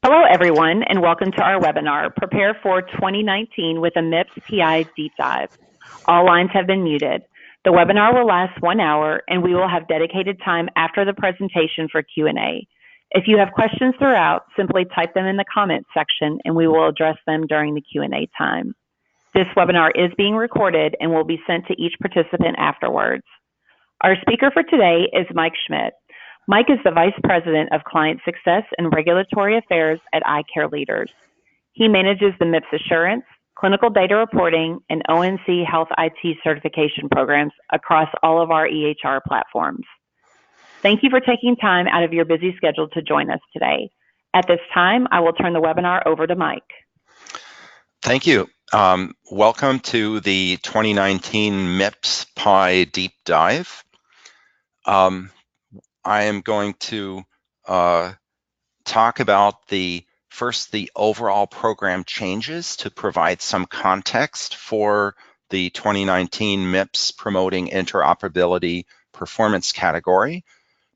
Hello, everyone, and welcome to our webinar, Prepare for 2019 with a MIPS PI Deep Dive. All lines have been muted. The webinar will last 1 hour, and we will have dedicated time after the presentation for Q&A. If you have questions throughout, simply type them in the comments section, and we will address them during the Q&A time. This webinar is being recorded and will be sent to each participant afterwards. Our speaker for today is Mike Schmidt. Mike is the Vice President of Client Success and Regulatory Affairs at iCare Leaders. He manages the MIPS Assurance, Clinical Data Reporting, and ONC Health IT certification programs across all of our EHR platforms. Thank you for taking time out of your busy schedule to join us today. At this time, I will turn the webinar over to Mike. Thank you. Welcome to the 2019 MIPS PI Deep Dive. I am going to talk about first the overall program changes to provide some context for the 2019 MIPS Promoting Interoperability Performance category.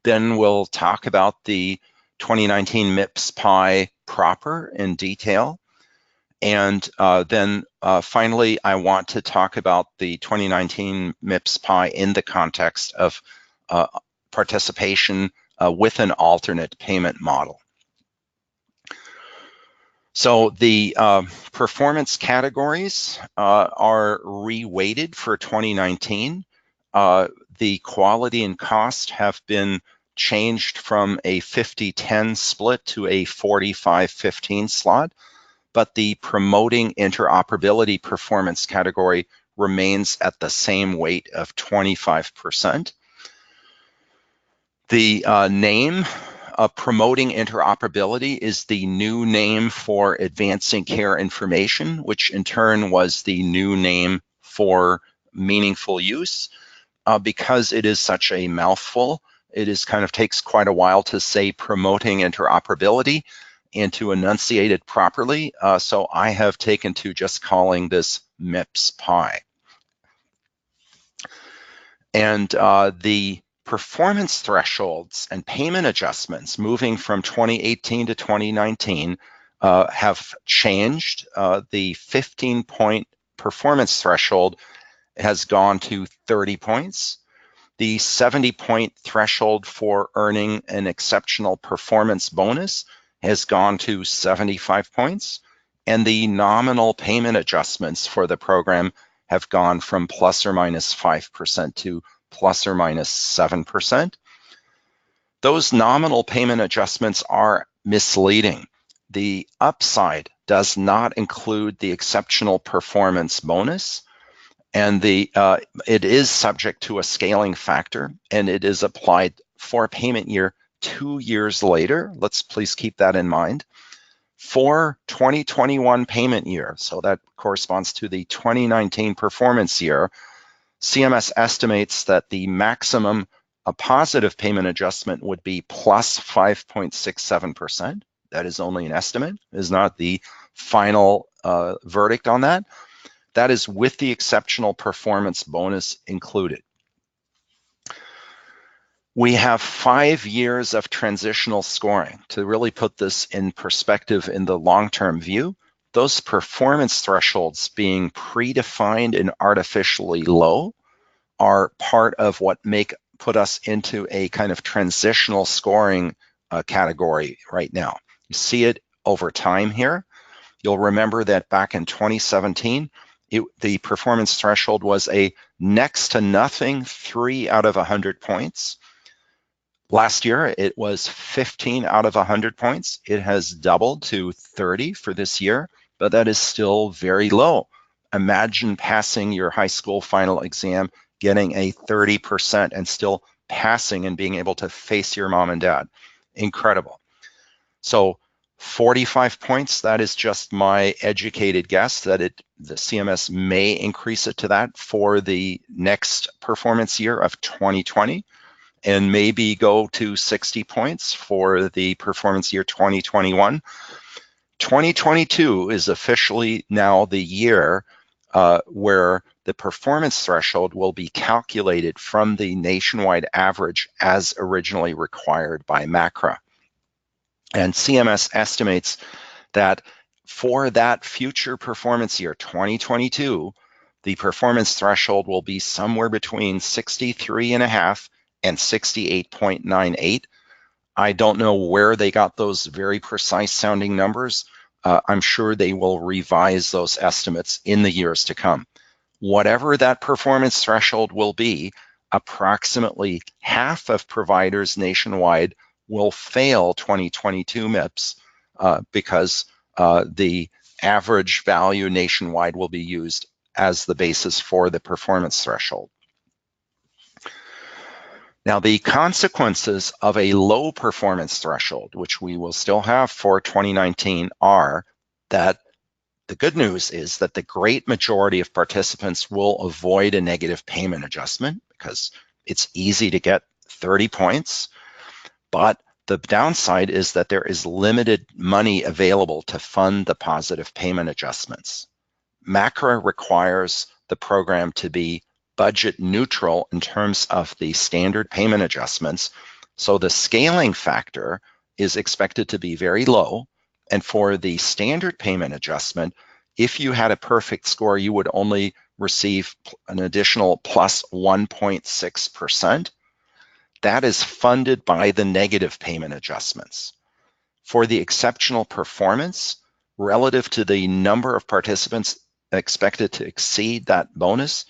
Then we'll talk about the 2019 MIPS PI proper in detail. And then finally, I want to talk about the 2019 MIPS PI in the context of participation with an alternate payment model. So the performance categories are re-weighted for 2019. The quality and cost have been changed from a 50-10 split to a 45-15 slot, but the promoting interoperability performance category remains at the same weight of 25%. The name of Promoting Interoperability is the new name for Advancing Care Information, which in turn was the new name for Meaningful Use. Because it is such a mouthful, it takes quite a while to say Promoting Interoperability and to enunciate it properly. So I have taken to just calling this MIPS PI. And the performance thresholds and payment adjustments moving from 2018 to 2019 have changed. The 15-point performance threshold has gone to 30 points. The 70-point threshold for earning an exceptional performance bonus has gone to 75 points. And the nominal payment adjustments for the program have gone from plus or minus 5% to plus or minus 7%. Those nominal payment adjustments are misleading. The upside does not include the exceptional performance bonus, and it is subject to a scaling factor, and it is applied for a payment year 2 years later. Let's please keep that in mind. For 2021 payment year, so that corresponds to the 2019 performance year, CMS estimates that the maximum positive payment adjustment would be plus 5.67%. That is only an estimate, is not the final verdict on that. That is with the exceptional performance bonus included. We have 5 years of transitional scoring. To really put this in perspective in the long-term view, those performance thresholds being predefined and artificially low are part of what put us into a kind of transitional scoring category right now. You see it over time here. You'll remember that back in 2017, the performance threshold was a next to nothing 3 out of 100 points. Last year, it was 15 out of 100 points. It has doubled to 30 for this year, but that is still very low. Imagine passing your high school final exam, getting a 30% and still passing and being able to face your mom and dad. Incredible. So 45 points, that is just my educated guess that the CMS may increase it to that for the next performance year of 2020. And maybe go to 60 points for the performance year 2021. 2022 is officially now the year where the performance threshold will be calculated from the nationwide average as originally required by MACRA. And CMS estimates that for that future performance year, 2022, the performance threshold will be somewhere between 63.5 and 68.98. I don't know where they got those very precise sounding numbers. I'm sure they will revise those estimates in the years to come. Whatever that performance threshold will be, approximately half of providers nationwide will fail 2022 MIPS because the average value nationwide will be used as the basis for the performance threshold. Now, the consequences of a low performance threshold, which we will still have for 2019, are that the good news is that the great majority of participants will avoid a negative payment adjustment because it's easy to get 30 points. But the downside is that there is limited money available to fund the positive payment adjustments. MACRA requires the program to be budget neutral in terms of the standard payment adjustments. So the scaling factor is expected to be very low. And for the standard payment adjustment, if you had a perfect score, you would only receive an additional plus 1.6%. That is funded by the negative payment adjustments. For the exceptional performance, relative to the number of participants expected to exceed that bonus,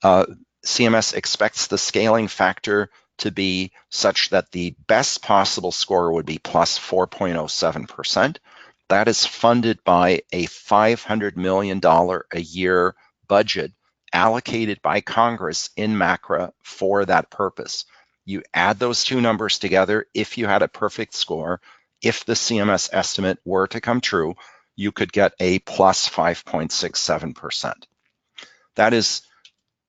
CMS expects the scaling factor to be such that the best possible score would be plus 4.07%. That is funded by a $500 million a year budget allocated by Congress in MACRA for that purpose. You add those two numbers together. If you had a perfect score, if the CMS estimate were to come true, you could get a plus 5.67%. That is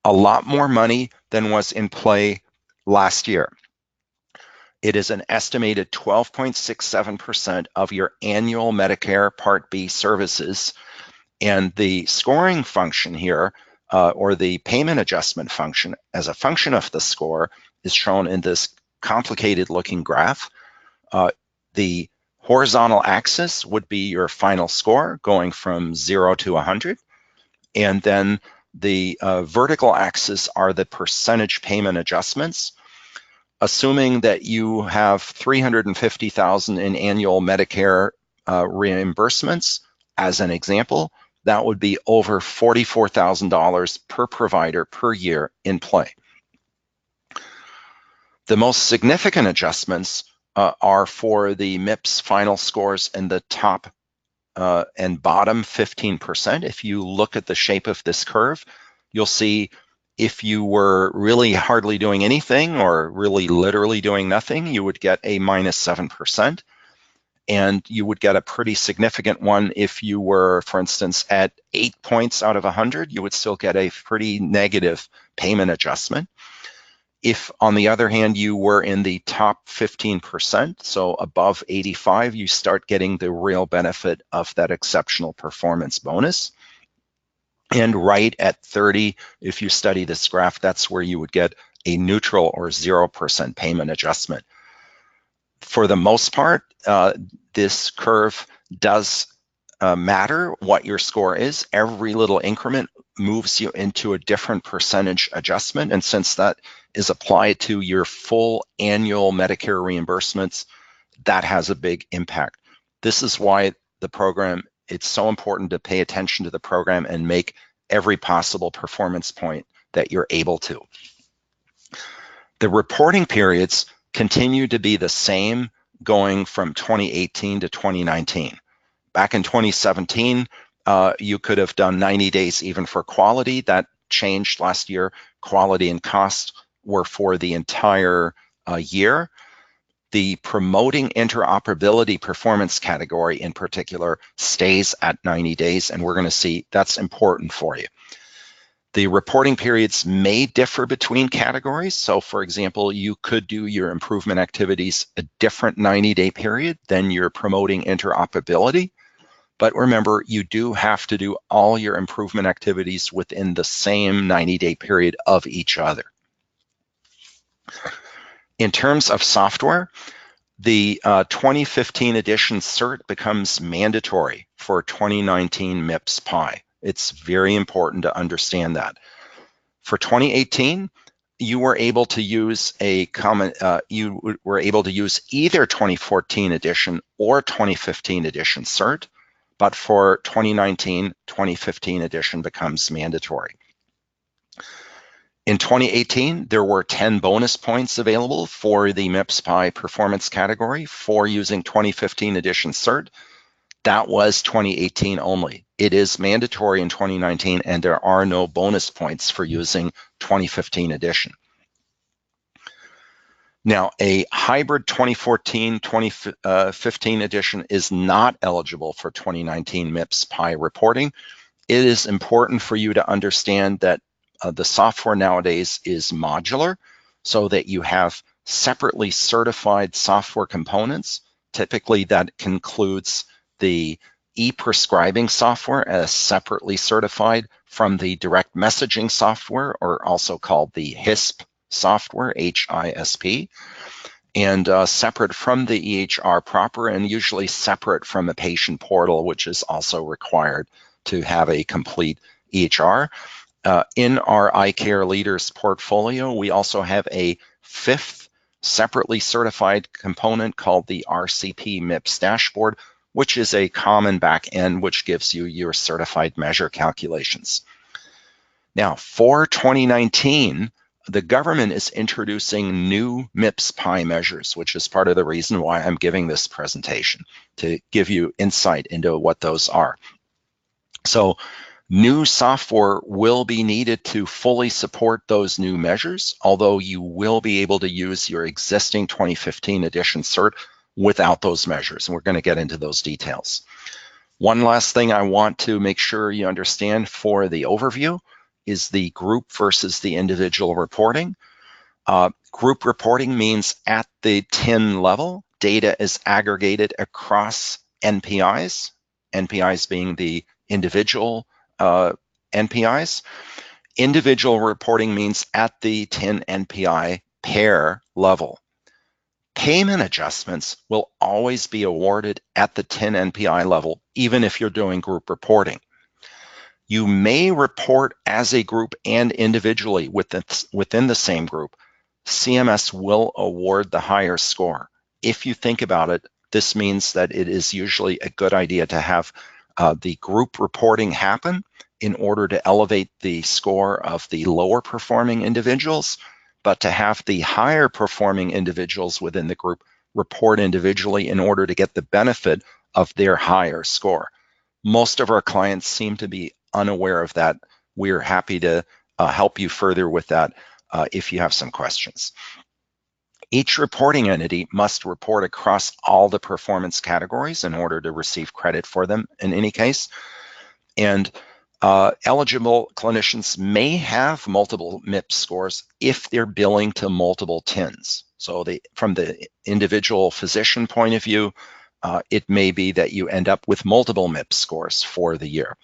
a lot more money than was in play last year. It is an estimated 12.67% of your annual Medicare Part B services. And the scoring function here, or the payment adjustment function as a function of the score, is shown in this complicated looking graph. The horizontal axis would be your final score going from 0 to 100. And then the vertical axis are the percentage payment adjustments. Assuming that you have $350,000 in annual Medicare reimbursements, as an example, that would be over $44,000 per provider per year in play. The most significant adjustments are for the MIPS final scores in the top and bottom 15%. If you look at the shape of this curve, you'll see if you were really hardly doing anything or really literally doing nothing, you would get a minus 7%. And you would get a pretty significant one if you were, for instance, at 8 points out of 100, you would still get a pretty negative payment adjustment. If, on the other hand, you were in the top 15%, so above 85, you start getting the real benefit of that exceptional performance bonus. And right at 30, if you study this graph, that's where you would get a neutral or 0% payment adjustment. For the most part, this curve does matter what your score is. Every little increment moves you into a different percentage adjustment. And since that is applied to your full annual Medicare reimbursements, that has a big impact. This is why the program, it's so important to pay attention to the program and make every possible performance point that you're able to. The reporting periods continue to be the same going from 2018 to 2019. Back in 2017, you could have done 90 days even for quality. That changed last year. Quality and cost were for the entire year. The promoting interoperability performance category in particular stays at 90 days, and we're going to see that's important for you. The reporting periods may differ between categories. So for example, you could do your improvement activities a different 90-day period than your promoting interoperability. But remember, you do have to do all your improvement activities within the same 90-day period of each other. In terms of software, The 2015 edition cert becomes mandatory for 2019 MIPS PI. It's very important to understand that. For 2018, you were able to use either 2014 edition or 2015 edition cert, but for 2019, 2015 edition becomes mandatory. In 2018, there were 10 bonus points available for the MIPS PI performance category for using 2015 edition cert. That was 2018 only. It is mandatory in 2019, and there are no bonus points for using 2015 edition. Now, a hybrid 2014-2015 edition is not eligible for 2019 MIPS PI reporting. It is important for you to understand that the software nowadays is modular, so that you have separately certified software components. Typically, that includes the e-prescribing software as separately certified from the direct messaging software, or also called the HISP software, HISP, and separate from the EHR proper, and usually separate from a patient portal, which is also required to have a complete EHR. In our iCare Leaders portfolio, we also have a fifth separately certified component called the RCP MIPS dashboard, which is a common back end which gives you your certified measure calculations. Now, for 2019, the government is introducing new MIPS PI measures, which is part of the reason why I'm giving this presentation, to give you insight into what those are. So, new software will be needed to fully support those new measures, although you will be able to use your existing 2015 edition cert without those measures, and we're going to get into those details. One last thing I want to make sure you understand for the overview is the group versus the individual reporting. Group reporting means at the TIN level, data is aggregated across NPIs, NPIs being the individual NPIs. Individual reporting means at the TIN NPI pair level. Payment adjustments will always be awarded at the TIN NPI level, even if you're doing group reporting. You may report as a group and individually within the same group. CMS will award the higher score. If you think about it, this means that it is usually a good idea to have the group reporting happen in order to elevate the score of the lower performing individuals, but to have the higher performing individuals within the group report individually in order to get the benefit of their higher score. Most of our clients seem to be unaware of that. We're happy to help you further with that if you have some questions. Each reporting entity must report across all the performance categories in order to receive credit for them in any case. And eligible clinicians may have multiple MIPS scores if they're billing to multiple TINs. So from the individual physician point of view, it may be that you end up with multiple MIPS scores for the year.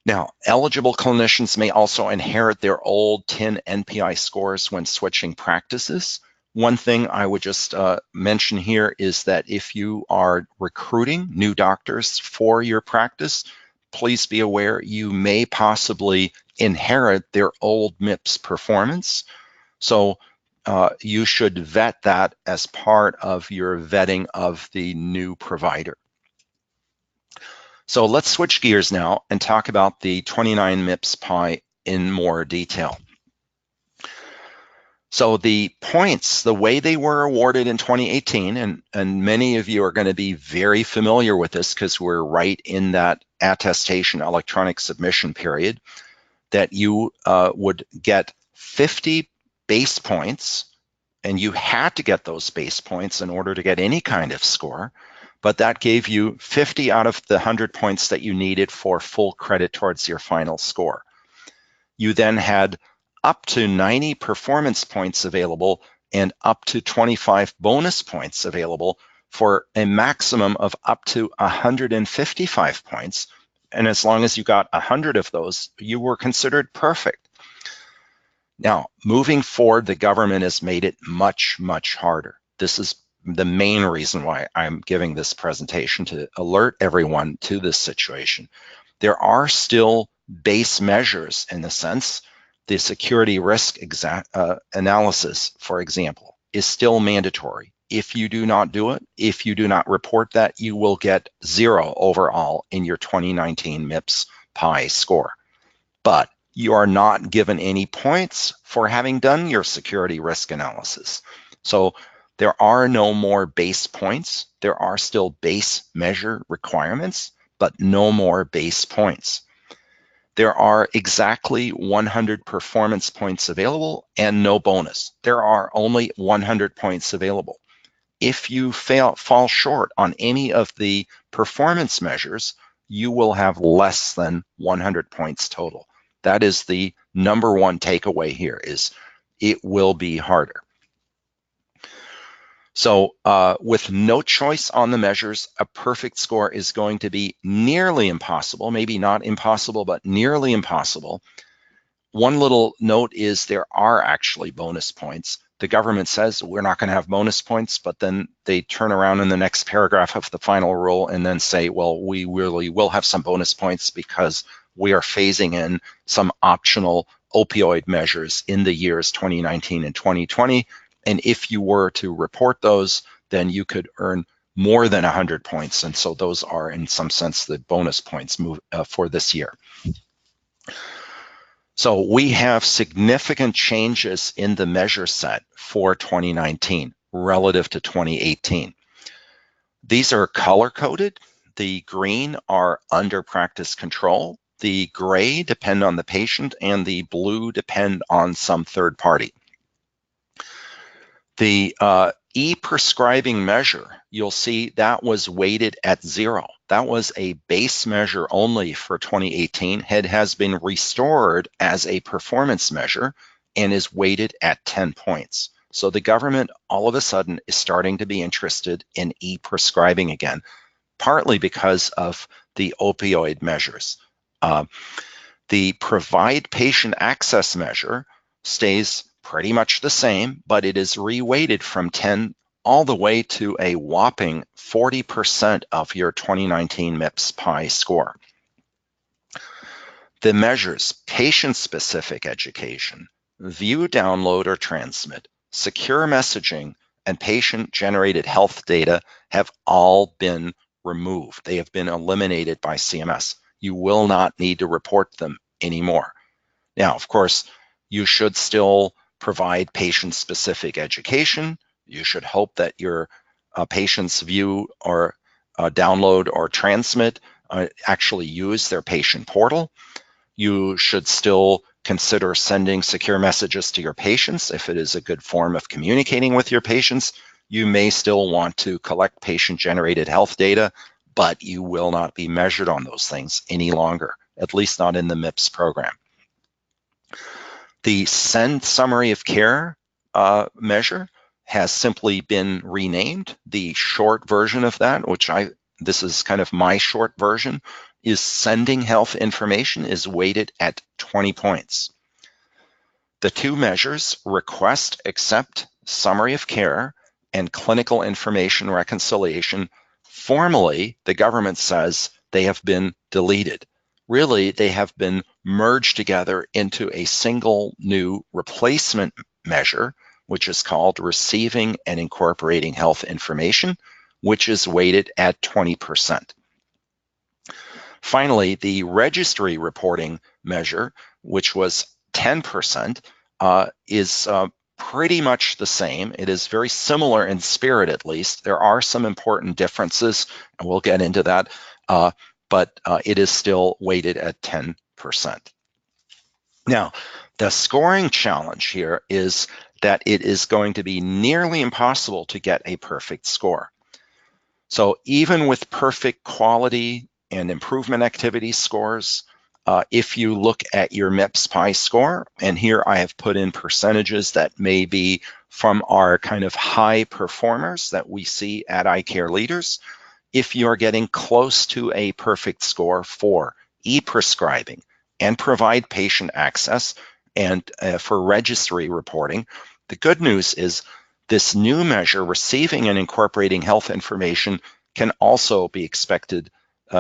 Now, eligible clinicians may also inherit their old TIN NPI scores when switching practices. One thing I would just mention here is that if you are recruiting new doctors for your practice, please be aware you may possibly inherit their old MIPS performance. So you should vet that as part of your vetting of the new provider. So let's switch gears now and talk about the 29 MIPS PI in more detail. So the points, the way they were awarded in 2018, and many of you are going to be very familiar with this because we're right in that attestation electronic submission period, that you would get 50 base points, and you had to get those base points in order to get any kind of score. But that gave you 50 out of the 100 points that you needed for full credit towards your final score. You then had up to 90 performance points available and up to 25 bonus points available for a maximum of up to 155 points. And as long as you got 100 of those, you were considered perfect. Now, moving forward, the government has made it much, much harder. This is the main reason why I'm giving this presentation, to alert everyone to this situation. There are still base measures in a sense. The security risk analysis, for example, is still mandatory. If you do not do it, if you do not report that, you will get 0 overall in your 2019 MIPS PI score. But you are not given any points for having done your security risk analysis. So there are no more base points. There are still base measure requirements, but no more base points. There are exactly 100 performance points available and no bonus. There are only 100 points available. If you fall short on any of the performance measures, you will have less than 100 points total. That is the number one takeaway here, is it will be harder. So with no choice on the measures, a perfect score is going to be nearly impossible, maybe not impossible, but nearly impossible. One little note is there are actually bonus points. The government says we're not going to have bonus points, but then they turn around in the next paragraph of the final rule and then say, well, we really will have some bonus points because we are phasing in some optional opioid measures in the years 2019 and 2020. And if you were to report those, then you could earn more than 100 points. And so those are, in some sense, the bonus points for this year. So we have significant changes in the measure set for 2019 relative to 2018. These are color-coded. The green are under practice control. The gray depend on the patient, and the blue depend on some third party. The e-prescribing measure, you'll see that was weighted at 0. That was a base measure only for 2018. It has been restored as a performance measure and is weighted at 10 points. So the government all of a sudden is starting to be interested in e-prescribing again, partly because of the opioid measures. The provide patient access measure stays pretty much the same, but it is reweighted from 10 all the way to a whopping 40% of your 2019 MIPS PI score. The measures patient-specific education, view, download, or transmit, secure messaging, and patient-generated health data have all been removed. They have been eliminated by CMS. You will not need to report them anymore. Now, of course, you should still provide patient-specific education. You should hope that your patients view or download or transmit actually use their patient portal. You should still consider sending secure messages to your patients if it is a good form of communicating with your patients. You may still want to collect patient-generated health data, but you will not be measured on those things any longer, at least not in the MIPS program. The send summary of care measure has simply been renamed. The short version of that, which this is kind of my short version, is sending health information, is weighted at 20 points. The two measures, request, accept, summary of care, and clinical information reconciliation, formally, the government says they have been deleted. Really, they have been merged together into a single new replacement measure, which is called receiving and incorporating health information, which is weighted at 20%. Finally, the registry reporting measure, which was 10%, is pretty much the same. It is very similar in spirit, at least. There are some important differences, and we'll get into that, but it is still weighted at 10%. Now, the scoring challenge here is that it is going to be nearly impossible to get a perfect score. So even with perfect quality and improvement activity scores, if you look at your MIPS PI score, and here I have put in percentages that may be from our kind of high performers that we see at iCare Leaders, if you're getting close to a perfect score for e-prescribing and provide patient access and for registry reporting, the good news is This new measure, receiving and incorporating health information, can also be expected,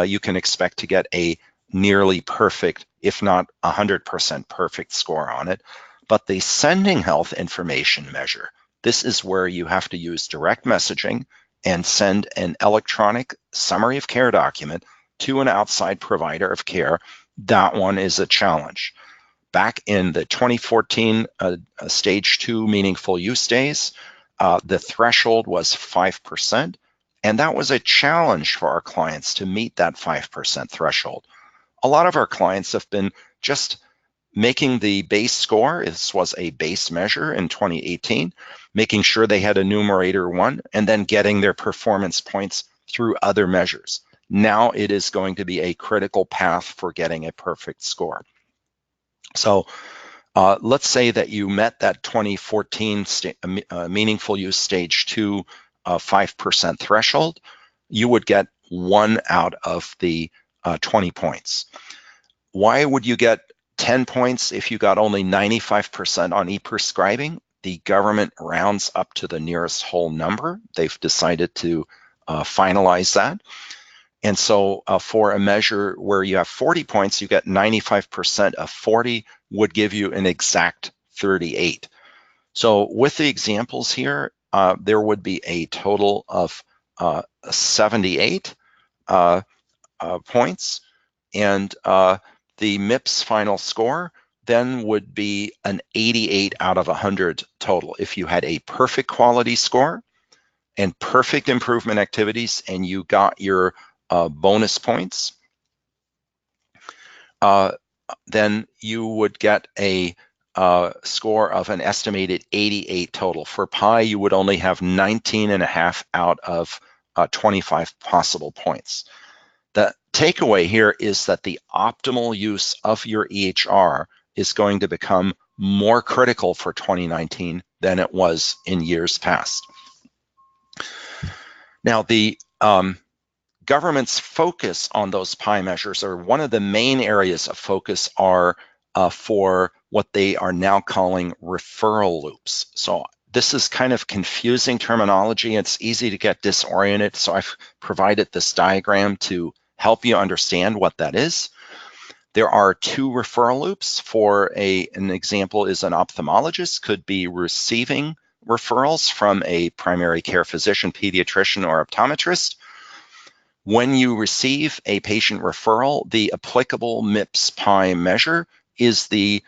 you can expect to get a nearly perfect, if not 100% perfect score on it. But the sending health information measure, this is where you have to use direct messaging and send an electronic summary of care document to an outside provider of care. That one is a challenge. Back in the 2014 stage 2 meaningful use days, the threshold was 5%, and that was a challenge for our clients to meet that 5% threshold. A lot of our clients have been just making the base score. This was a base measure in 2018, making sure they had a numerator 1, and then getting their performance points through other measures. Now it is going to be a critical path for getting a perfect score. So let's say that you met that 2014 meaningful use stage 2 5% threshold. You would get 1 out of the 20 points. Why would you get 10 points if you got only 95% on e-prescribing? The government rounds up to the nearest whole number. They've decided to finalize that. And so for a measure where you have 40 points, you get 95% of 40 would give you an exact 38. So with the examples here, there would be a total of 78 points, and the MIPS final score then would be an 88 out of 100 total. If you had a perfect quality score and perfect improvement activities and you got your bonus points, then you would get a score of an estimated 88 total. For PI, you would only have 19.5 out of 25 possible points. The takeaway here is that the optimal use of your EHR is going to become more critical for 2019 than it was in years past. Now, the government's focus on those PI measures, or one of the main areas of focus, are for what they are now calling referral loops. So this is kind of confusing terminology. It's easy to get disoriented. So I've provided this diagram to help you understand what that is. There are 2 referral loops. For an example is an ophthalmologist could be receiving referrals from a primary care physician, pediatrician, or optometrist. When you receive a patient referral, the applicable MIPS PI measure is the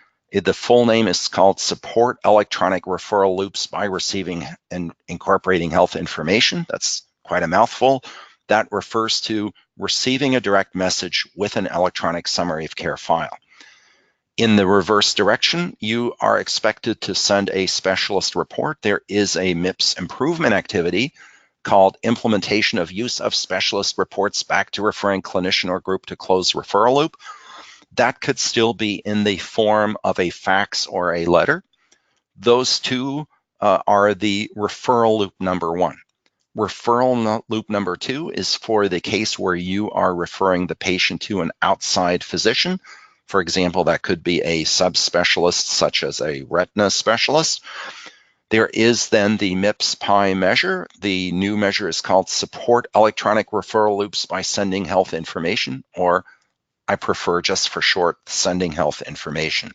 full name is called Support Electronic Referral Loops by Receiving and Incorporating Health Information. That's quite a mouthful. That refers to receiving a direct message with an electronic summary of care file. In the reverse direction, you are expected to send a specialist report. There is a MIPS improvement activity called Implementation of Use of Specialist Reports back to Referring Clinician or Group to Close Referral Loop. That could still be in the form of a fax or a letter. Those 2 are the referral loop number 1. Referral loop number 2 is for the case where you are referring the patient to an outside physician. For example, that could be a subspecialist such as a retina specialist. There is then the MIPS PI measure. The new measure is called Support Electronic Referral Loops by Sending Health Information, or I prefer just for short, Sending Health Information.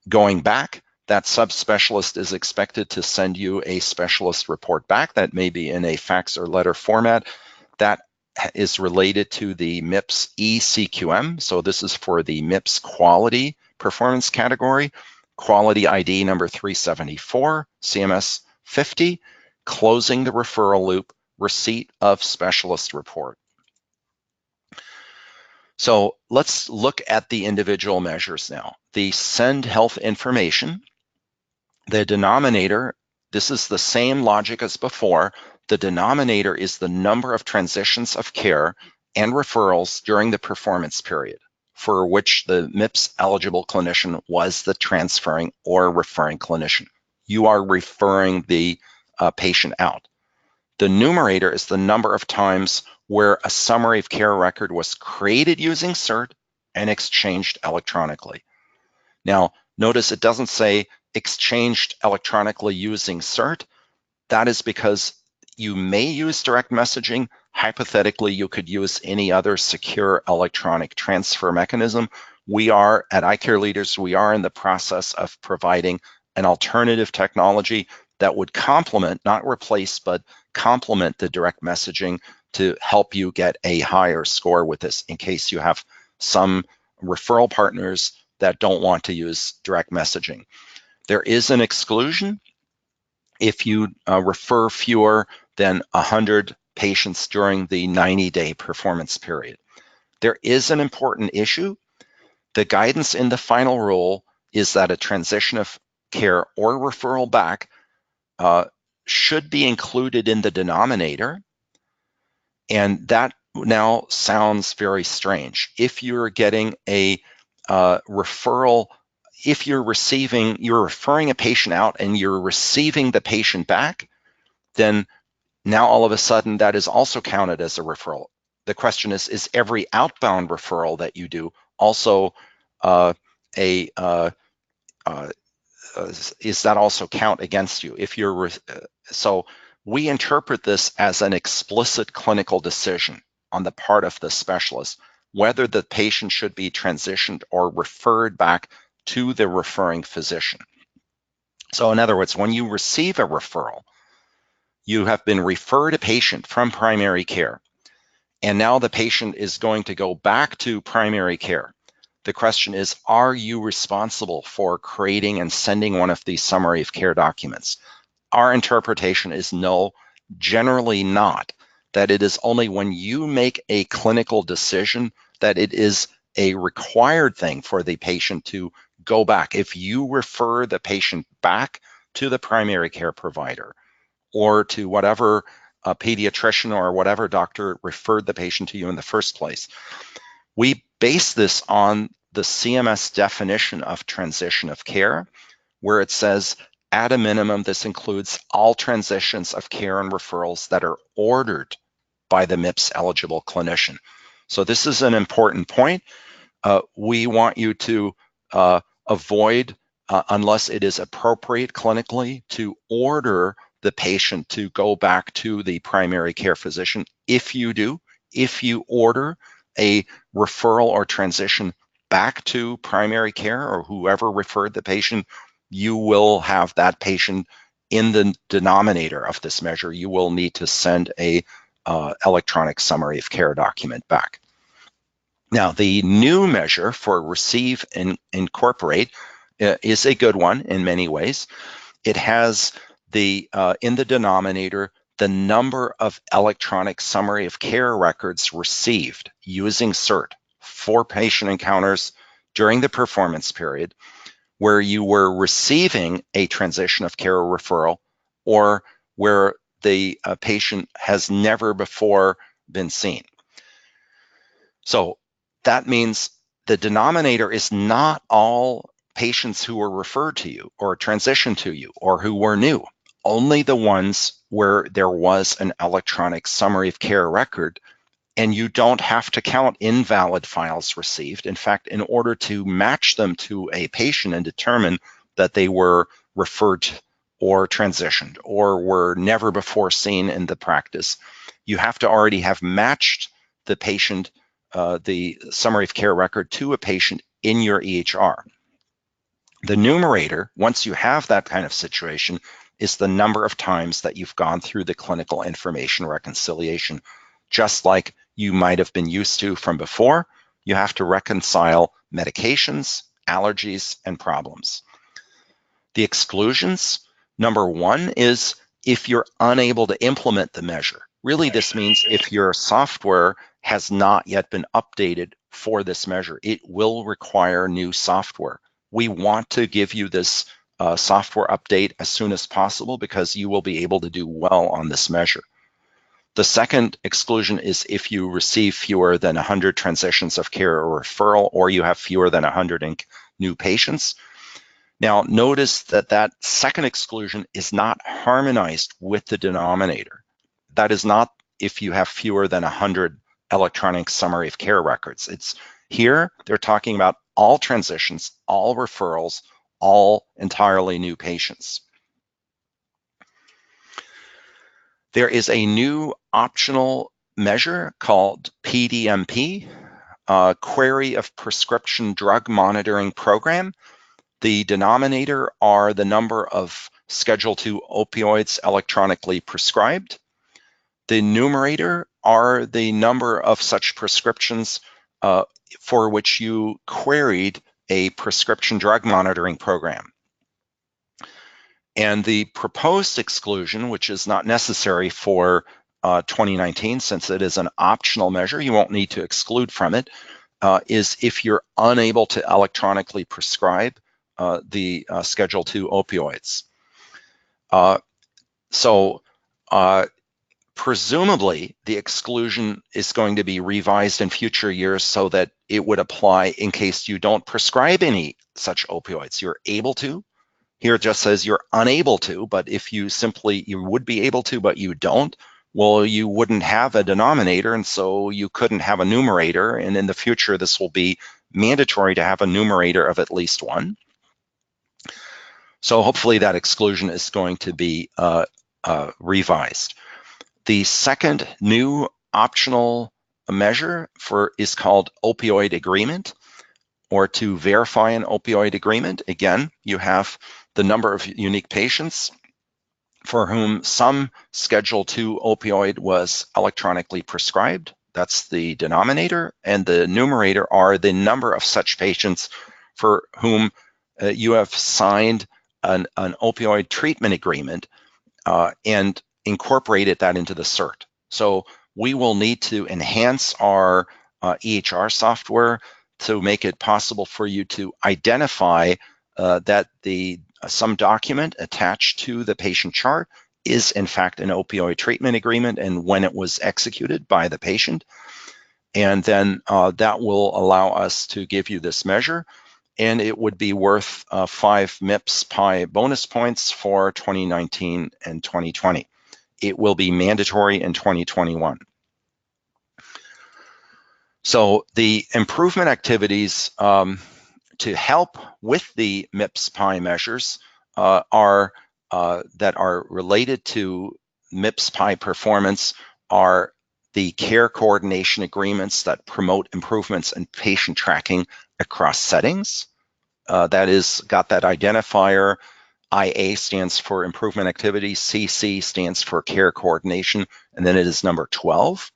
Going back, that subspecialist is expected to send you a specialist report back that may be in a fax or letter format. That is related to the MIPS eCQM. So this is for the MIPS quality performance category. Quality ID number 374, CMS 50, closing the referral loop, receipt of specialist report. So let's look at the individual measures now. The Send Health Information, the denominator, this is the same logic as before. The denominator is the number of transitions of care and referrals during the performance period for which the MIPS eligible clinician was the transferring or referring clinician. You are referring the patient out. The numerator is the number of times where a summary of care record was created using CERT and exchanged electronically. Now, notice it doesn't say exchanged electronically using CERT. That is because you may use direct messaging. Hypothetically, you could use any other secure electronic transfer mechanism. We are, at iCare Leaders, we are in the process of providing an alternative technology that would complement, not replace, but complement the direct messaging to help you get a higher score with this in case you have some referral partners that don't want to use direct messaging. There is an exclusion if you refer fewer than 100 patients during the 90-day performance period. There is an important issue. The guidance in the final rule is that a transition of care or referral back should be included in the denominator, and that now sounds very strange. If you're getting a referral, if you're referring a patient out and you're receiving the patient back, then now all of a sudden that is also counted as a referral. The question is every outbound referral that you do also is that also count against you? If you're so we interpret this as an explicit clinical decision on the part of the specialist, whether the patient should be transitioned or referred back to the referring physician. So in other words, when you receive a referral, you have been referred a patient from primary care, and now the patient is going to go back to primary care. The question is, are you responsible for creating and sending one of these summary of care documents? Our interpretation is no, generally not, that it is only when you make a clinical decision that it is a required thing for the patient to go back. If you refer the patient back to the primary care provider or to whatever pediatrician or whatever doctor referred the patient to you in the first place, we base this on the CMS definition of transition of care, where it says, at a minimum, this includes all transitions of care and referrals that are ordered by the MIPS eligible clinician. So this is an important point. We want you to avoid, unless it is appropriate clinically, to order the patient to go back to the primary care physician. If you order a referral or transition back to primary care or whoever referred the patient, you will have that patient in the denominator of this measure. You will need to send a electronic summary of care document back. Now, the new measure for receive and incorporate is a good one in many ways. It has in the denominator the number of electronic summary of care records received using CERT for patient encounters during the performance period where you were receiving a transition of care or referral, or where the patient has never before been seen. So that means the denominator is not all patients who were referred to you or transitioned to you or who were new, only the ones where there was an electronic summary of care record. And you don't have to count invalid files received. In fact, in order to match them to a patient and determine that they were referred or transitioned or were never before seen in the practice, you have to already have matched the patient, the summary of care record, to a patient in your EHR. The numerator, once you have that kind of situation, is the number of times that you've gone through the clinical information reconciliation. Just like you might have been used to from before, you have to reconcile medications, allergies, and problems. The exclusions, number one, is if you're unable to implement the measure. Really, this means if your software has not yet been updated for this measure, it will require new software. We want to give you this software update as soon as possible because you will be able to do well on this measure. The second exclusion is if you receive fewer than 100 transitions of care or referral, or you have fewer than 100 new patients. Now, notice that that second exclusion is not harmonized with the denominator. That is not if you have fewer than 100 electronic summary of care records. It's here, they're talking about all transitions, all referrals, all entirely new patients. There is a new optional measure called PDMP, Query of Prescription Drug Monitoring Program. The denominator are the number of Schedule II opioids electronically prescribed. The numerator are the number of such prescriptions for which you queried a prescription drug monitoring program. And the proposed exclusion, which is not necessary for 2019, since it is an optional measure, you won't need to exclude from it, is if you're unable to electronically prescribe the Schedule II opioids. Presumably, the exclusion is going to be revised in future years so that it would apply in case you don't prescribe any such opioids. You're able to. Here it just says you're unable to, but if you would be able to, but you don't, well, you wouldn't have a denominator, and so you couldn't have a numerator, and in the future, this will be mandatory to have a numerator of at least one. So hopefully that exclusion is going to be revised. The second new optional measure is called opioid agreement, or to verify an opioid agreement. Again, you have the number of unique patients for whom some Schedule II opioid was electronically prescribed. That's the denominator, and the numerator are the number of such patients for whom you have signed an opioid treatment agreement and incorporated that into the cert. So we will need to enhance our EHR software to make it possible for you to identify that some document attached to the patient chart is in fact an opioid treatment agreement and when it was executed by the patient. And then that will allow us to give you this measure, and it would be worth 5 MIPS PI bonus points for 2019 and 2020. It will be mandatory in 2021. So the improvement activities to help with the MIPS PI measures that are related to MIPS PI performance are the care coordination agreements that promote improvements in patient tracking across settings. That is got that identifier. IA stands for improvement activity, CC stands for care coordination, and then it is number 12.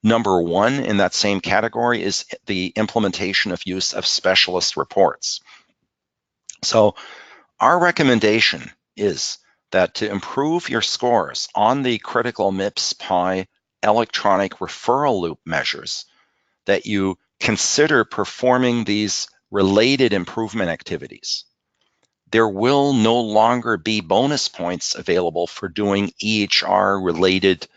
Number 1 in that same category is the implementation of use of specialist reports. So our recommendation is that to improve your scores on the critical MIPS PI electronic referral loop measures, that you consider performing these related improvement activities. There will no longer be bonus points available for doing EHR-related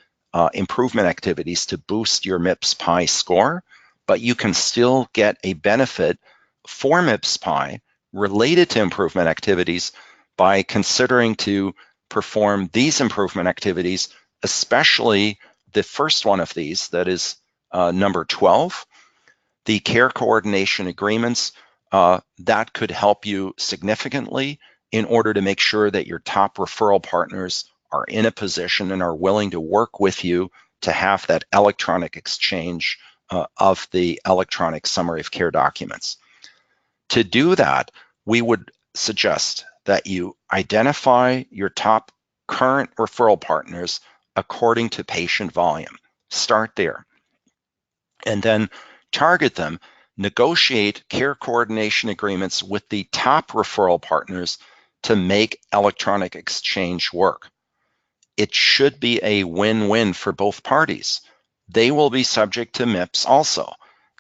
improvement activities to boost your MIPS PI score, but you can still get a benefit for MIPS PI related to improvement activities by considering to perform these improvement activities, especially the first one of these, that is number 12, the care coordination agreements. That could help you significantly in order to make sure that your top referral partners are in a position and are willing to work with you to have that electronic exchange of the electronic summary of care documents. To do that, we would suggest that you identify your top current referral partners according to patient volume. Start there. And then target them. Negotiate care coordination agreements with the top referral partners to make electronic exchange work. It should be a win-win for both parties. They will be subject to MIPS also.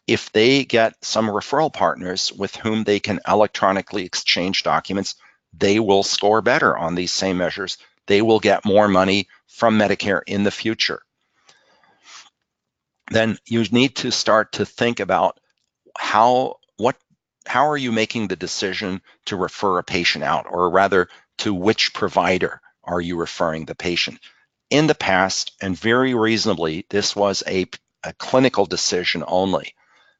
If they get some referral partners with whom they can electronically exchange documents, they will score better on these same measures. They will get more money from Medicare in the future. Then you need to start to think about how are you making the decision to refer a patient out, or rather, to which provider are you referring the patient? In the past, and very reasonably, this was a clinical decision only.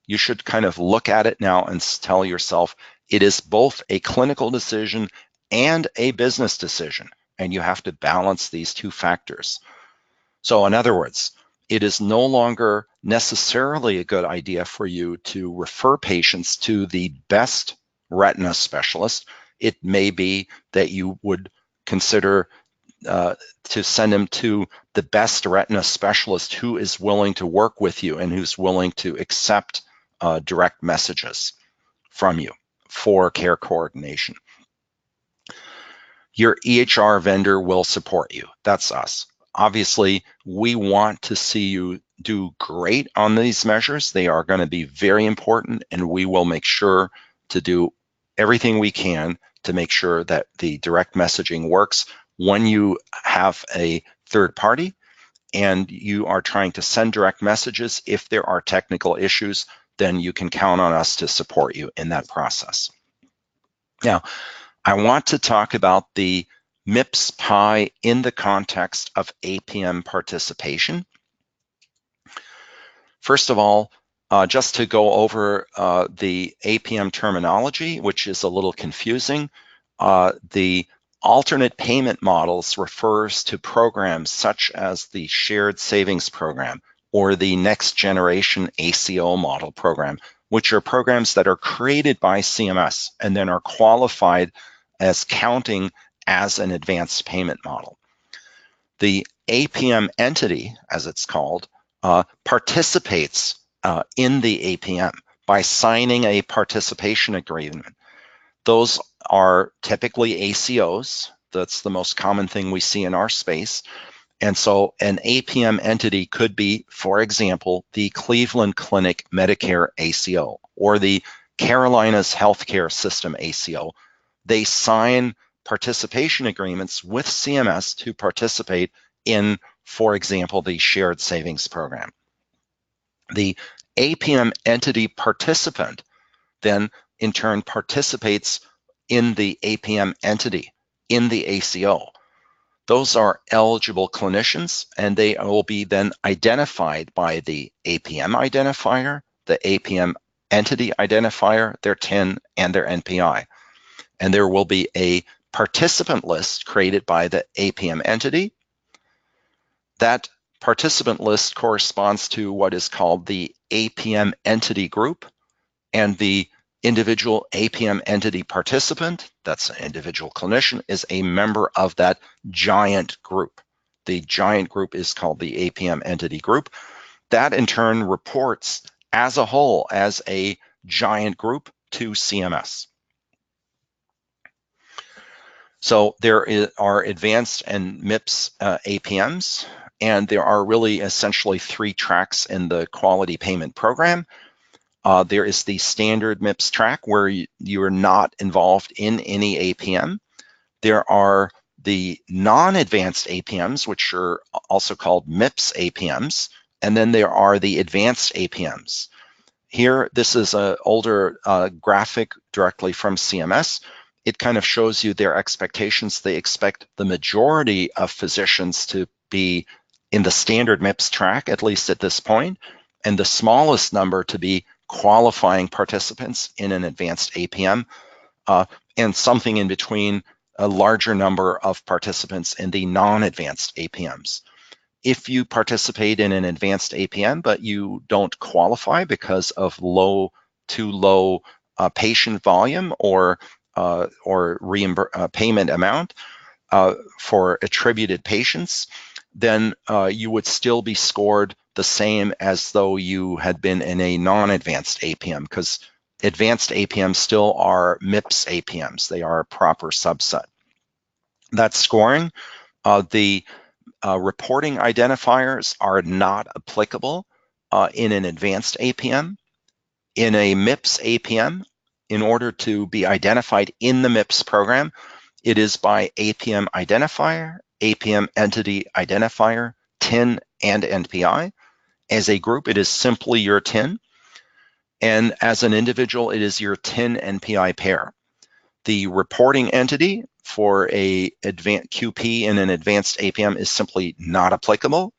You should kind of look at it now and tell yourself it is both a clinical decision and a business decision, and you have to balance these two factors. So in other words, it is no longer necessarily a good idea for you to refer patients to the best retina specialist. It may be that you would consider to send them to the best retina specialist who is willing to work with you and who's willing to accept direct messages from you for care coordination. Your EHR vendor will support you. That's us. Obviously, we want to see you do great on these measures. They are going to be very important, and we will make sure to do everything we can to make sure that the direct messaging works. When you have a third party and you are trying to send direct messages, if there are technical issues, then you can count on us to support you in that process. Now, I want to talk about the MIPS PI in the context of APM participation. First of all, just to go over the APM terminology, which is a little confusing, the alternate payment models refers to programs such as the Shared Savings Program or the Next Generation ACO Model Program, which are programs that are created by CMS and then are qualified as counting as an advanced payment model. The APM entity, as it's called, participates in the APM by signing a participation agreement. Those are typically ACOs. That's the most common thing we see in our space. And so an APM entity could be, for example, the Cleveland Clinic Medicare ACO or the Carolinas Healthcare System ACO. They sign participation agreements with CMS to participate in, for example, the Shared Savings Program. The APM entity participant then in turn participates in the APM entity, in the ACO. Those are eligible clinicians, and they will be then identified by the APM identifier, the APM entity identifier, their TIN, and their NPI. And there will be a participant list created by the APM entity. That participant list corresponds to what is called the APM entity group, and the individual APM entity participant, that's an individual clinician, is a member of that giant group. The giant group is called the APM entity group. That in turn reports as a whole, as a giant group, to CMS. So there are advanced and MIPS APMs, and there are really essentially three tracks in the quality payment program. There is the standard MIPS track where you are not involved in any APM. There are the non-advanced APMs, which are also called MIPS APMs, and then there are the advanced APMs. Here, this is an older graphic directly from CMS. It kind of shows you their expectations. They expect the majority of physicians to be in the standard MIPS track, at least at this point, and the smallest number to be qualifying participants in an advanced APM, and something in between, a larger number of participants in the non-advanced APMs. If you participate in an advanced APM, but you don't qualify because of too low patient volume or payment amount for attributed patients, then you would still be scored the same as though you had been in a non-advanced APM, because advanced APMs still are MIPS APMs. They are a proper subset. That scoring, the reporting identifiers are not applicable in an advanced APM. In a MIPS APM, in order to be identified in the MIPS program, it is by APM identifier, APM entity identifier, TIN, and NPI. As a group, it is simply your TIN. And as an individual, it is your TIN-NPI pair. The reporting entity for a QP in an advanced APM is simply not applicable.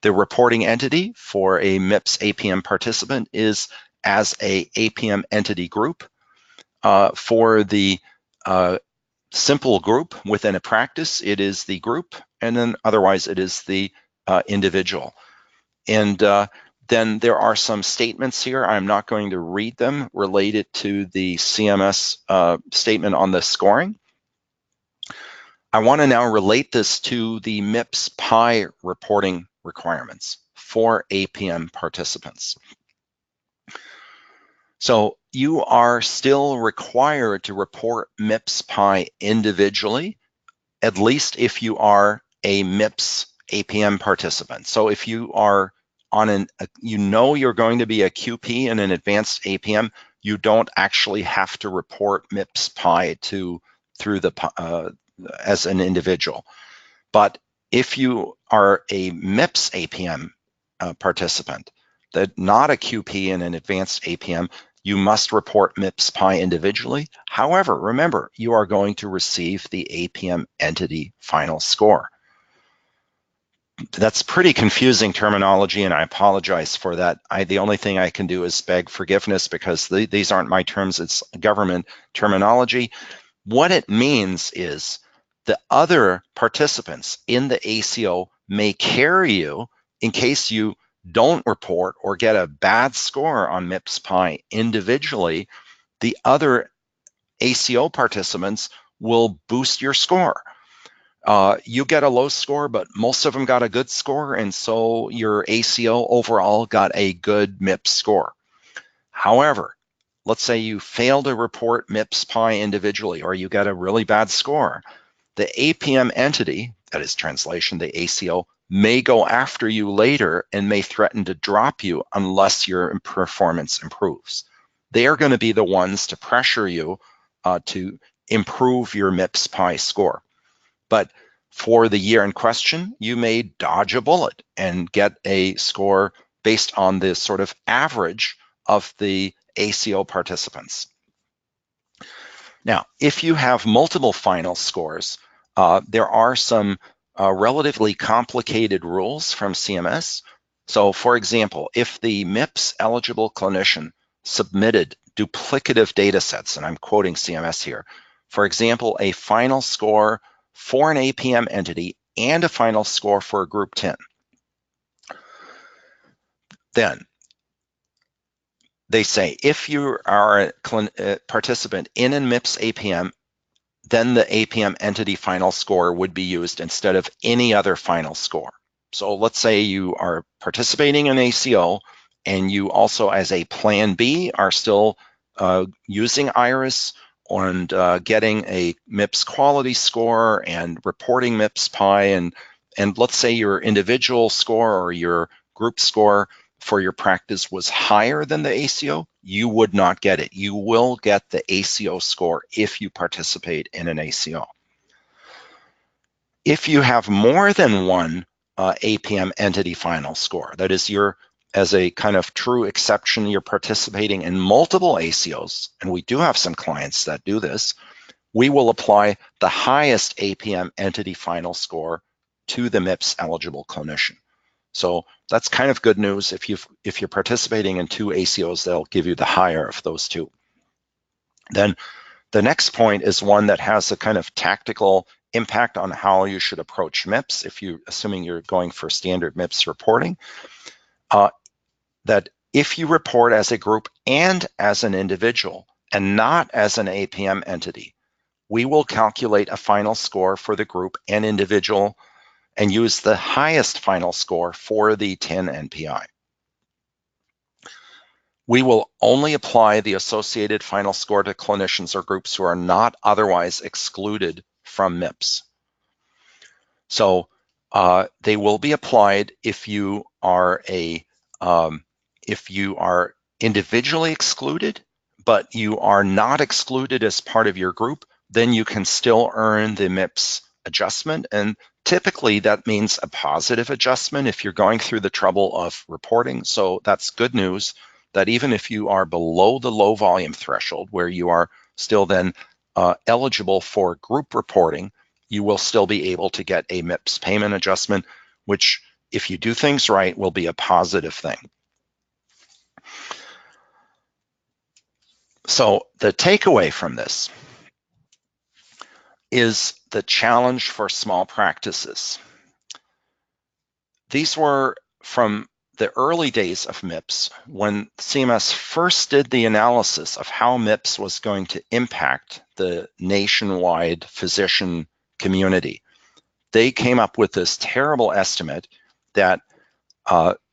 The reporting entity for a MIPS APM participant is as a APM entity group. For the simple group within a practice, it is the group, and then otherwise it is the individual. And then there are some statements here. I'm not going to read them related to the CMS statement on the scoring. I want to now relate this to the MIPS PI reporting requirements for APM participants. So you are still required to report MIPS PI individually, at least if you are a MIPS APM participant. So if you are on you're going to be a QP in an advanced APM, you don't actually have to report MIPS PI through the as an individual. But if you are a MIPS APM participant, that not a QP in an advanced APM, you must report MIPS PI individually. However, remember, you are going to receive the APM entity final score. That's pretty confusing terminology, and I apologize for that. The only thing I can do is beg forgiveness because these aren't my terms, it's government terminology. What it means is the other participants in the ACO may carry you in case you don't report or get a bad score on MIPS PI individually. The other ACO participants will boost your score. You get a low score, but most of them got a good score, and so your ACO overall got a good MIPS score. However, let's say you fail to report MIPS PI individually, or you get a really bad score. The APM entity, that is translation, the ACO, may go after you later and may threaten to drop you unless your performance improves. They are going to be the ones to pressure you to improve your MIPS PI score. But for the year in question, you may dodge a bullet and get a score based on the sort of average of the ACO participants. Now, if you have multiple final scores, there are some relatively complicated rules from CMS. So for example, if the MIPS eligible clinician submitted duplicative data sets, and I'm quoting CMS here, for example, a final score for an APM entity and a final score for a group 10, then they say if you are a participant in a MIPS APM, then the APM entity final score would be used instead of any other final score. So let's say you are participating in ACO and you also as a plan B are still using IRIS and getting a MIPS quality score and reporting MIPS PI, and let's say your individual score or your group score for your practice was higher than the ACO, you would not get it. You will get the ACO score if you participate in an ACO. If you have more than one APM entity final score, that is as a kind of true exception, you're participating in multiple ACOs, and we do have some clients that do this, we will apply the highest APM entity final score to the MIPS eligible clinician. So that's kind of good news. If you're participating in two ACOs, they'll give you the higher of those two. Then the next point is one that has a kind of tactical impact on how you should approach MIPS, assuming you're going for standard MIPS reporting, that if you report as a group and as an individual and not as an APM entity, we will calculate a final score for the group and individual and use the highest final score for the 10 NPI. We will only apply the associated final score to clinicians or groups who are not otherwise excluded from MIPS. So they will be applied if you are individually excluded, but you are not excluded as part of your group, then you can still earn the MIPS adjustment. And typically that means a positive adjustment if you're going through the trouble of reporting. So that's good news that even if you are below the low volume threshold where you are still then eligible for group reporting, you will still be able to get a MIPS payment adjustment, which if you do things right will be a positive thing. So the takeaway from this is the challenge for small practices. These were from the early days of MIPS, when CMS first did the analysis of how MIPS was going to impact the nationwide physician community. They came up with this terrible estimate that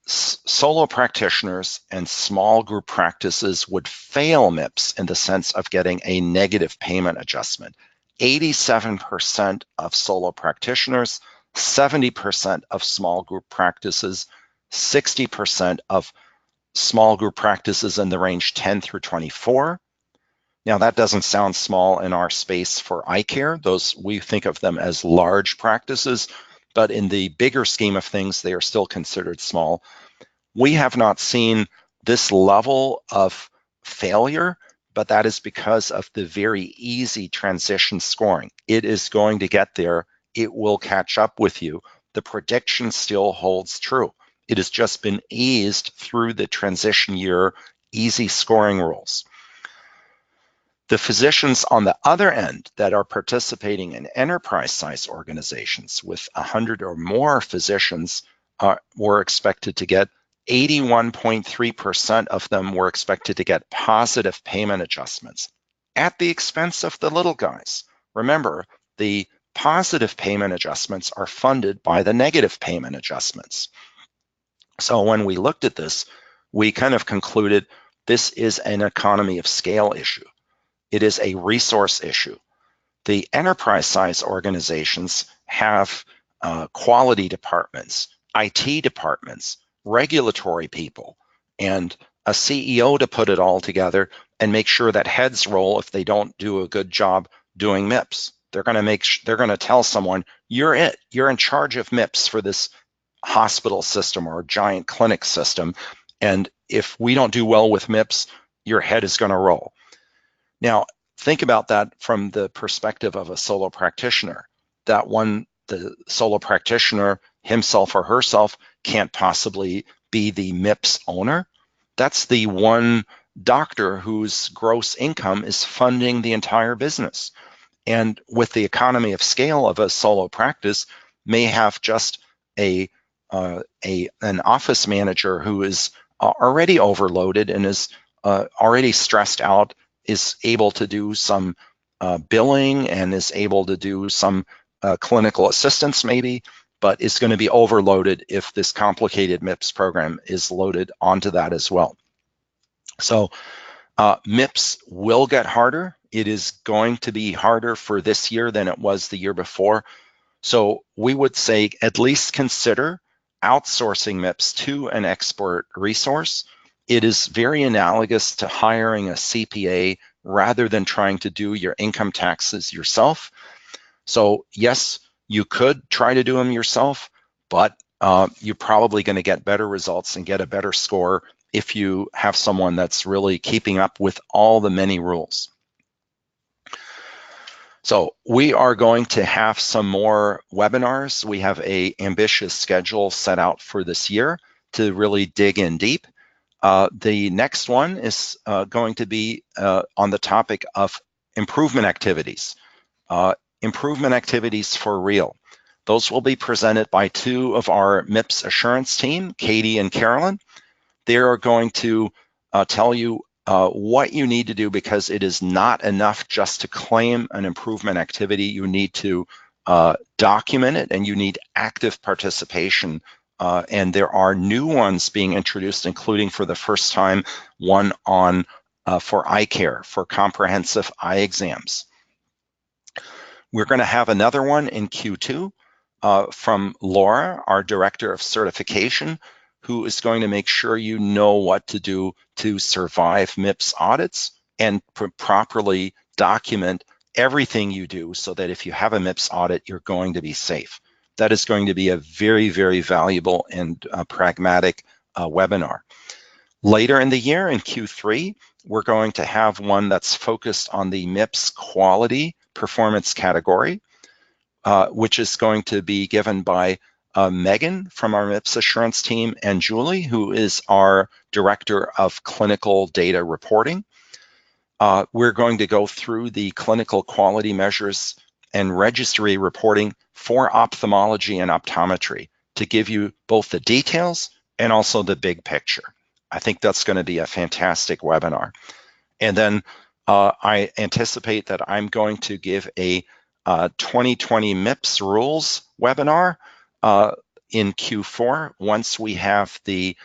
solo practitioners and small group practices would fail MIPS in the sense of getting a negative payment adjustment. 87% of solo practitioners, 70% of small group practices, 60% of small group practices in the range 10 through 24. Now, that doesn't sound small in our space for eye care. Those, we think of them as large practices, but in the bigger scheme of things, they are still considered small. We have not seen this level of failure, but that is because of the very easy transition scoring. It is going to get there. It will catch up with you. The prediction still holds true. It has just been eased through the transition year easy scoring rules. The physicians on the other end that are participating in enterprise-size organizations with 100 or more physicians were expected to get 81.3% of them were expected to get positive payment adjustments at the expense of the little guys. Remember, the positive payment adjustments are funded by the negative payment adjustments. So when we looked at this, we kind of concluded this is an economy of scale issue. It is a resource issue. The enterprise-size organizations have quality departments, IT departments, regulatory people, and a CEO to put it all together and make sure that heads roll if they don't do a good job doing MIPS. They're going to tell someone, you're in charge of MIPS for this hospital system or giant clinic system, and if we don't do well with MIPS, your head is going to roll. Now, think about that from the perspective of a solo practitioner. The solo practitioner himself or herself can't possibly be the MIPS owner. That's the one doctor whose gross income is funding the entire business. And with the economy of scale of a solo practice, may have just an office manager who is already overloaded and is already stressed out, is able to do some billing and is able to do some clinical assistance maybe, but is going to be overloaded if this complicated MIPS program is loaded onto that as well. So MIPS will get harder. It is going to be harder for this year than it was the year before. So we would say at least consider outsourcing MIPS to an expert resource. It is very analogous to hiring a CPA rather than trying to do your income taxes yourself. So yes, you could try to do them yourself, but you're probably going to get better results and get a better score if you have someone that's really keeping up with all the many rules. So we are going to have some more webinars. We have an ambitious schedule set out for this year to really dig in deep. The next one is going to be on the topic of improvement activities. Improvement activities for real. Those will be presented by two of our MIPS assurance team, Katie and Carolyn. They are going to tell you what you need to do, because it is not enough just to claim an improvement activity. You need to document it, and you need active participation. And there are new ones being introduced, including for the first time, one on for eye care, for comprehensive eye exams. We're going to have another one in Q2 from Laura, our Director of Certification, who is going to make sure you know what to do to survive MIPS audits and properly document everything you do, so that if you have a MIPS audit, you're going to be safe. That is going to be a very, very valuable and pragmatic webinar. Later in the year, in Q3, we're going to have one that's focused on the MIPS quality performance category, which is going to be given by Megan from our MIPS assurance team, and Julie, who is our Director of Clinical Data Reporting. We're going to go through the clinical quality measures and registry reporting for ophthalmology and optometry. to give you both the details and also the big picture. I think that's going to be a fantastic webinar. And then I anticipate that I'm going to give a 2020 MIPS rules webinar in Q4 once we have the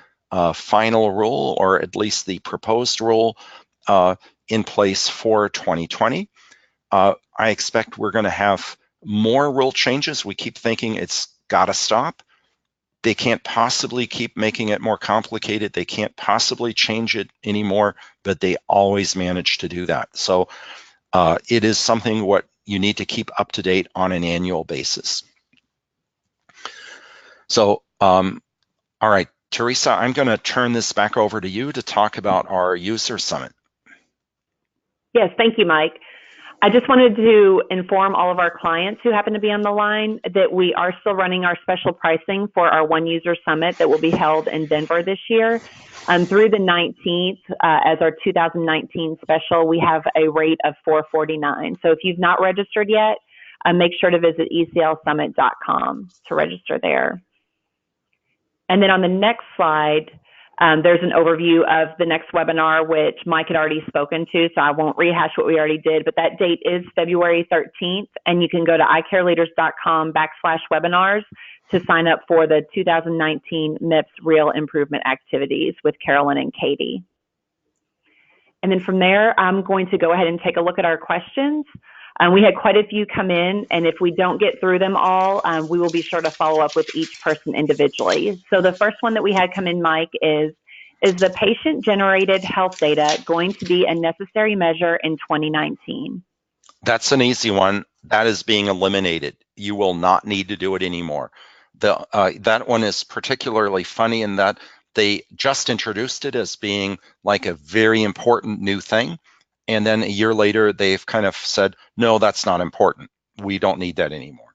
final rule, or at least the proposed rule, in place for 2020. I expect we're going to have more rule changes. We keep thinking it's got to stop. They can't possibly keep making it more complicated. They can't possibly change it anymore, but they always manage to do that. So it is something what you need to keep up to date on an annual basis. So, all right, Teresa, I'm going to turn this back over to you to talk about our user summit. Yes, thank you, Mike. I just wanted to inform all of our clients who happen to be on the line that we are still running our special pricing for our One User Summit that will be held in Denver this year. Through the 19th, as our 2019 special, we have a rate of $449. So if you've not registered yet, make sure to visit eclsummit.com to register there. And then on the next slide, there's an overview of the next webinar, which Mike had already spoken to, so I won't rehash what we already did, but that date is February 13th, and you can go to icareleaders.com/webinars to sign up for the 2019 MIPS Real Improvement Activities with Carolyn and Katie. And then from there, I'm going to go ahead and take a look at our questions. We had quite a few come in, and if we don't get through them all, we will be sure to follow up with each person individually. So the first one that we had come in, Mike, is the patient-generated health data going to be a necessary measure in 2019? That's an easy one. That is being eliminated. You will not need to do it anymore. That one is particularly funny in that they just introduced it as being like a very important new thing. And then a year later, they've kind of said, no, that's not important. We don't need that anymore.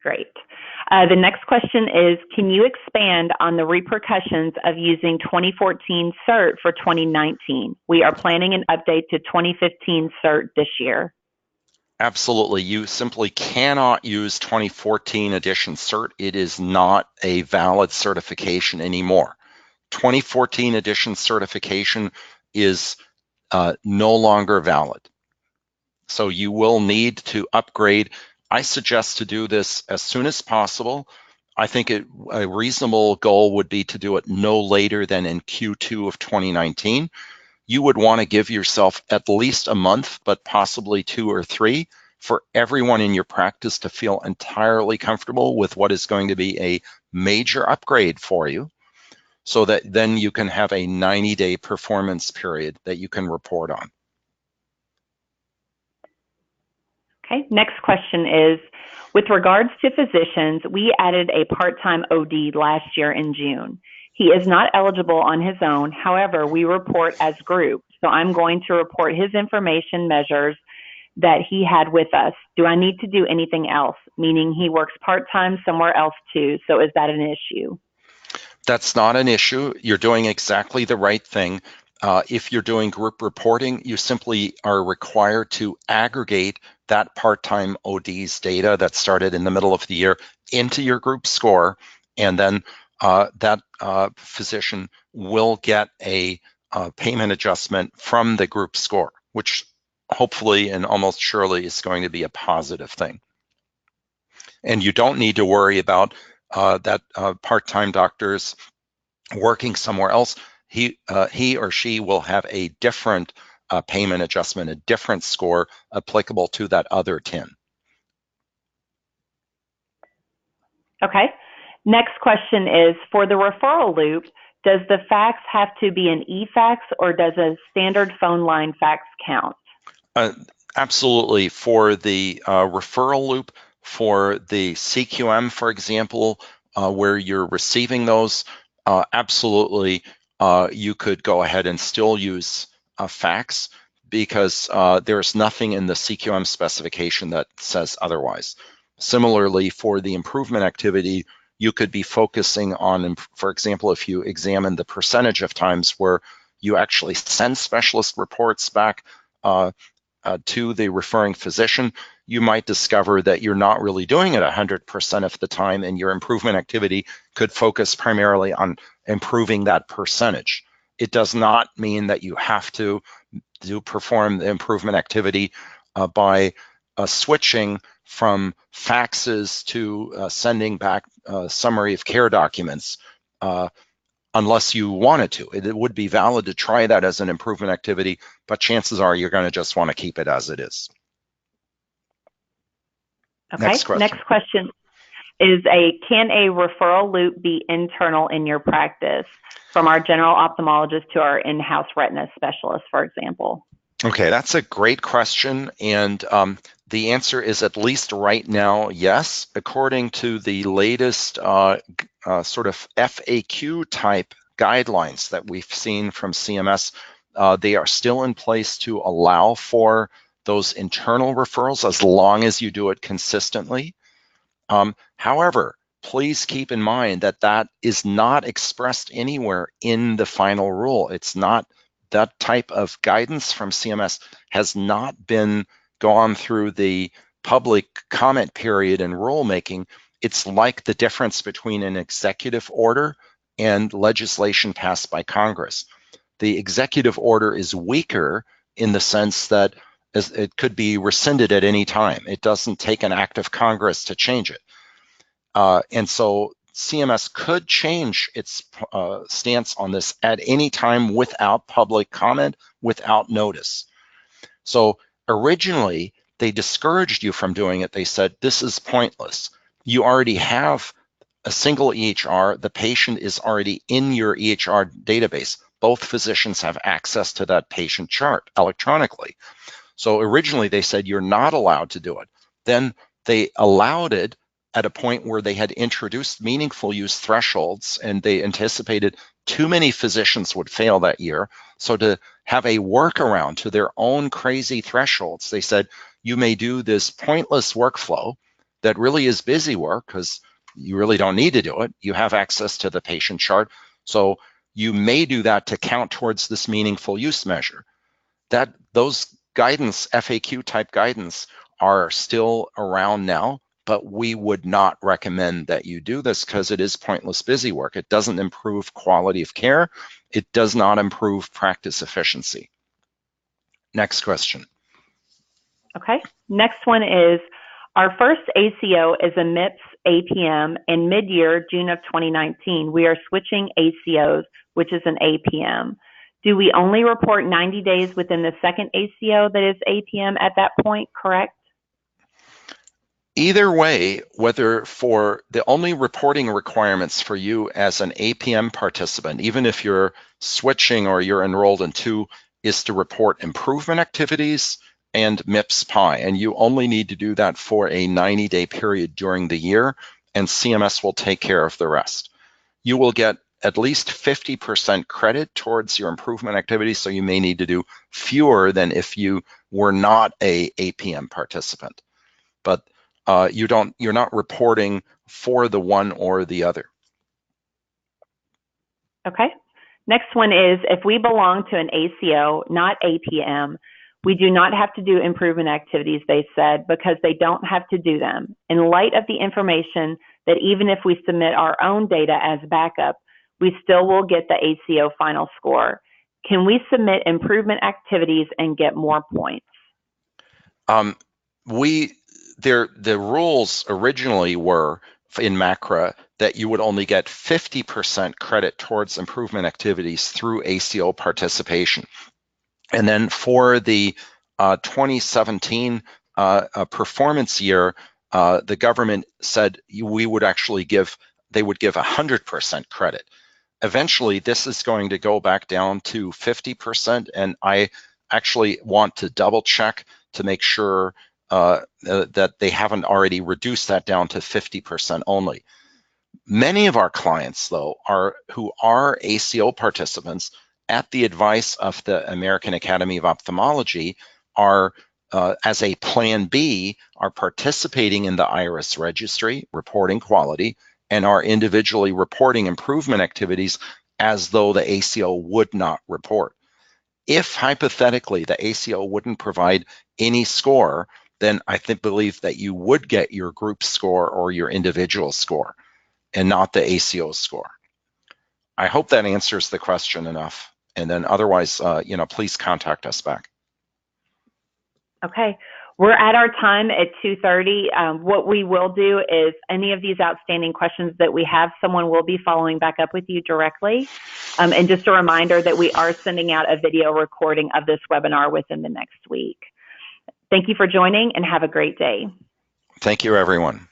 Great. The next question is, can you expand on the repercussions of using 2014 CERT for 2019? We are planning an update to 2015 CERT this year. Absolutely. You simply cannot use 2014 edition CERT. It is not a valid certification anymore. 2014 edition certification is no longer valid. So you will need to upgrade. I suggest to do this as soon as possible. I think a reasonable goal would be to do it no later than in Q2 of 2019. You would want to give yourself at least a month, but possibly 2 or 3, for everyone in your practice to feel entirely comfortable with what is going to be a major upgrade for you, so that then you can have a 90-day performance period that you can report on. Okay, next question is, with regards to physicians, we added a part-time OD last year in June. He is not eligible on his own. However, we report as group. So I'm going to report his information measures that he had with us. Do I need to do anything else? Meaning he works part-time somewhere else too. So is that an issue? That's not an issue. You're doing exactly the right thing. If you're doing group reporting, you simply are required to aggregate that part-time OD's data that started in the middle of the year into your group score, and then that physician will get a payment adjustment from the group score, which hopefully and almost surely is going to be a positive thing. And you don't need to worry about that part-time doctor's working somewhere else. He or she will have a different payment adjustment, a different score applicable to that other 10. Okay. Next question is, for the referral loop, does the fax have to be an e-fax or does a standard phone line fax count? Absolutely. For the referral loop, for the CQM, for example, where you're receiving those, absolutely, you could go ahead and still use a fax, because there's nothing in the CQM specification that says otherwise. Similarly, for the improvement activity, you could be focusing on, for example, if you examine the percentage of times where you actually send specialist reports back, to the referring physician, you might discover that you're not really doing it 100% of the time, and your improvement activity could focus primarily on improving that percentage. It does not mean that you have to perform the improvement activity by switching from faxes to sending back summary of care documents, unless you wanted to. It would be valid to try that as an improvement activity, but chances are you're going to just want to keep it as it is. Okay. Next question. Next question is can a referral loop be internal in your practice, from our general ophthalmologist to our in-house retina specialist, for example? Okay, that's a great question, and the answer is, at least right now, yes. According to the latest sort of FAQ type guidelines that we've seen from CMS, they are still in place to allow for those internal referrals as long as you do it consistently. However, please keep in mind that that is not expressed anywhere in the final rule. It's not, that type of guidance from CMS has not been gone through the public comment period and rulemaking. It's like the difference between an executive order and legislation passed by Congress. The executive order is weaker in the sense that it could be rescinded at any time. It doesn't take an act of Congress to change it. And so CMS could change its stance on this at any time without public comment, without notice. So originally, they discouraged you from doing it. They said, this is pointless. You already have a single EHR. The patient is already in your EHR database. Both physicians have access to that patient chart electronically. So originally, they said you're not allowed to do it. Then they allowed it at a point where they had introduced meaningful use thresholds, and they anticipated too many physicians would fail that year. So to have a workaround to their own crazy thresholds, they said, you may do this pointless workflow that really is busy work because you really don't need to do it. You have access to the patient chart. So you may do that to count towards this meaningful use measure. Those guidance, FAQ type guidance, are still around now, but we would not recommend that you do this because it is pointless busy work. It doesn't improve quality of care. It does not improve practice efficiency. Next question. Okay. Next one is, our first ACO is a MIPS APM, and mid-year, June of 2019, we are switching ACOs, which is an APM. Do we only report 90 days within the second ACO that is APM at that point, correct? Either way, whether for the only reporting requirements for you as an APM participant, even if you're switching or you're enrolled in two, is to report improvement activities and MIPS PI. And you only need to do that for a 90-day period during the year, and CMS will take care of the rest. You will get at least 50% credit towards your improvement activities, so you may need to do fewer than if you were not a APM participant. But you're not reporting for the one or the other. Okay. Next one is, if we belong to an ACO, not APM, we do not have to do improvement activities, they said, because they don't have to do them. In light of the information that even if we submit our own data as backup, we still will get the ACO final score. Can we submit improvement activities and get more points? The rules originally were in MACRA that you would only get 50% credit towards improvement activities through ACO participation. And then for the 2017 performance year, the government said they would give 100% credit. Eventually, this is going to go back down to 50%, and I actually want to double check to make sure that they haven't already reduced that down to 50% only. Many of our clients, though, who are ACO participants, at the advice of the American Academy of Ophthalmology, are as a Plan B, are participating in the IRIS registry, reporting quality, and are individually reporting improvement activities as though the ACO would not report. If hypothetically the ACO wouldn't provide any score, then I believe that you would get your group score or your individual score and not the ACO score. I hope that answers the question enough. And then otherwise, please contact us back. Okay. We're at our time at 2:30. What we will do is any of these outstanding questions that we have, someone will be following back up with you directly. And just a reminder that we are sending out a video recording of this webinar within the next week. Thank you for joining and have a great day. Thank you, everyone.